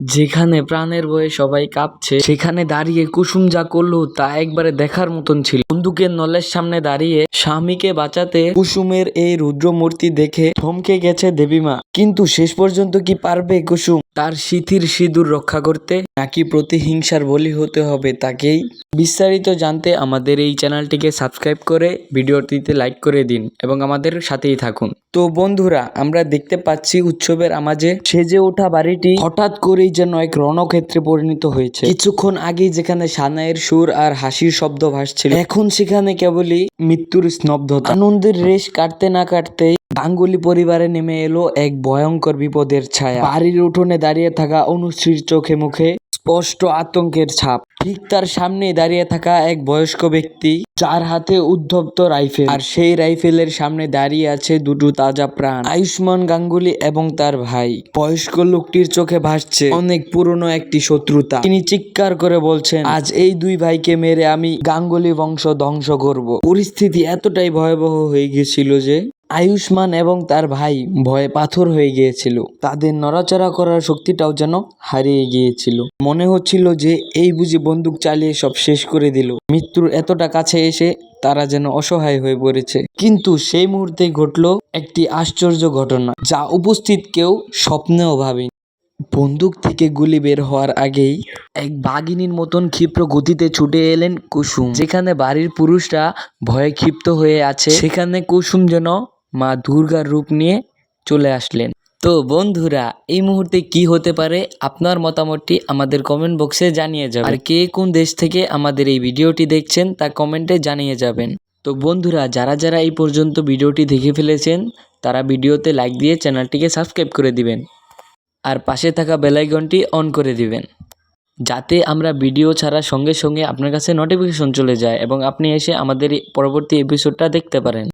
যেখানে প্রাণের ভয়ে সবাই কাঁপছে সেখানে দাঁড়িয়ে কুসুম যা করলো তা একবারে দেখার মতন ছিল। বন্দুকের নলের সামনে দাঁড়িয়ে স্বামীকে বাঁচাতে কুসুমের এই রুদ্র মূর্তি দেখে থমকে গেছে দেবীমা। কিন্তু শেষ পর্যন্ত কি পারবে কুসুম তার সিঁথির সিঁদুর রক্ষা করতে, নাকি প্রতিহিংসার বলি হতে হবে তাকেই? বিস্তারিত জানতে আমাদের এই চ্যানেলটিকে সাবস্ক্রাইব করে ভিডিওটিতে লাইক করে দিন এবং আমাদের সাথেই থাকুন। তো বন্ধুরা, আমরা দেখতে পাচ্ছি উৎসবের আমাজে সেজে ওঠা বাড়িটি হঠাৎ করেই যেন এক রণক্ষেত্রে পরিণত হয়েছে। কিছুক্ষণ আগেই যেখানে সানাইয়ের সুর আর হাসির শব্দ ভাসছিল, এখন সেখানে কেবলই মৃত্যুর স্তব্ধতা। আনন্দের রেশ কাটতে না কাটতেই গাঙ্গুলি পরিবারে নেমে এলো এক ভয়ঙ্কর বিপদের ছায়া। বাড়ির উঠোনে দাঁড়িয়ে থাকা অনুশ্রীর চোখে মুখে স্পষ্ট আতঙ্কের ছাপ। ঠিক তার সামনে দাঁড়িয়ে থাকা এক বয়স্ক ব্যক্তি, যার হাতে উদ্ধপ্ত রাইফেল, আর সেই রাইফেলের সামনে দাঁড়িয়ে আছে দুটো তাজা প্রাণ, আয়ুষ্মান গাঙ্গুলি এবং তার ভাই। বয়স্ক লোকটির চোখে ভাসছে অনেক পুরনো একটি শত্রুতা। তিনি চিৎকার করে বলছেন, আজ এই দুই ভাইকে মেরে আমি গাঙ্গুলি বংশ ধ্বংস করব। পরিস্থিতি এতটাই ভয়াবহ হয়ে গেছিল যে আয়ুষ্মান এবং তার ভাই ভয়ে পাথর হয়ে গিয়েছিল। তাদের নড়াচড়া করার শক্তিটাও যেন হারিয়ে গিয়েছিল। মনে হচ্ছিল যে এই বুঝি বন্দুক চালিয়ে সব শেষ করে দিল। মৃত্যুর এতটা কাছে এসে তারা যেন অসহায় হয়ে পড়েছে। কিন্তু সেই মুহূর্তে ঘটল একটি আশ্চর্য ঘটনা, যা উপস্থিত কেউ স্বপ্নেও ভাবেনি। বন্দুক থেকে গুলি বের হওয়ার আগেই এক বাঘিনীর মতন ক্ষিপ্র গতিতে ছুটে এলেন কুসুম। যেখানে বাড়ির পুরুষরা ভয়ে ক্ষিপ্ত হয়ে আছে, সেখানে কুসুম যেন মা দুর্গার রূপ নিয়ে চলে আসলেন। তো বন্ধুরা, এই মুহূর্তে কি হতে পারে আপনার মতামতটি আমাদের কমেন্ট বক্সে জানিয়ে যাবেন। আর কে কোন দেশ থেকে আমাদের এই ভিডিওটি দেখছেন তা কমেন্টে জানিয়ে যাবেন। তো বন্ধুরা, যারা যারা এই পর্যন্ত ভিডিওটি দেখে ফেলেছেন তারা ভিডিওতে লাইক দিয়ে চ্যানেলটিকে সাবস্ক্রাইব করে দিবেন আর পাশে থাকা বেল আইকনটি অন করে দিবেন, যাতে আমরা ভিডিও ছাড়ার সঙ্গে সঙ্গে আপনার কাছে নোটিফিকেশন চলে যায় এবং আপনি এসে আমাদের পরবর্তী এপিসোডটা দেখতে পারেন।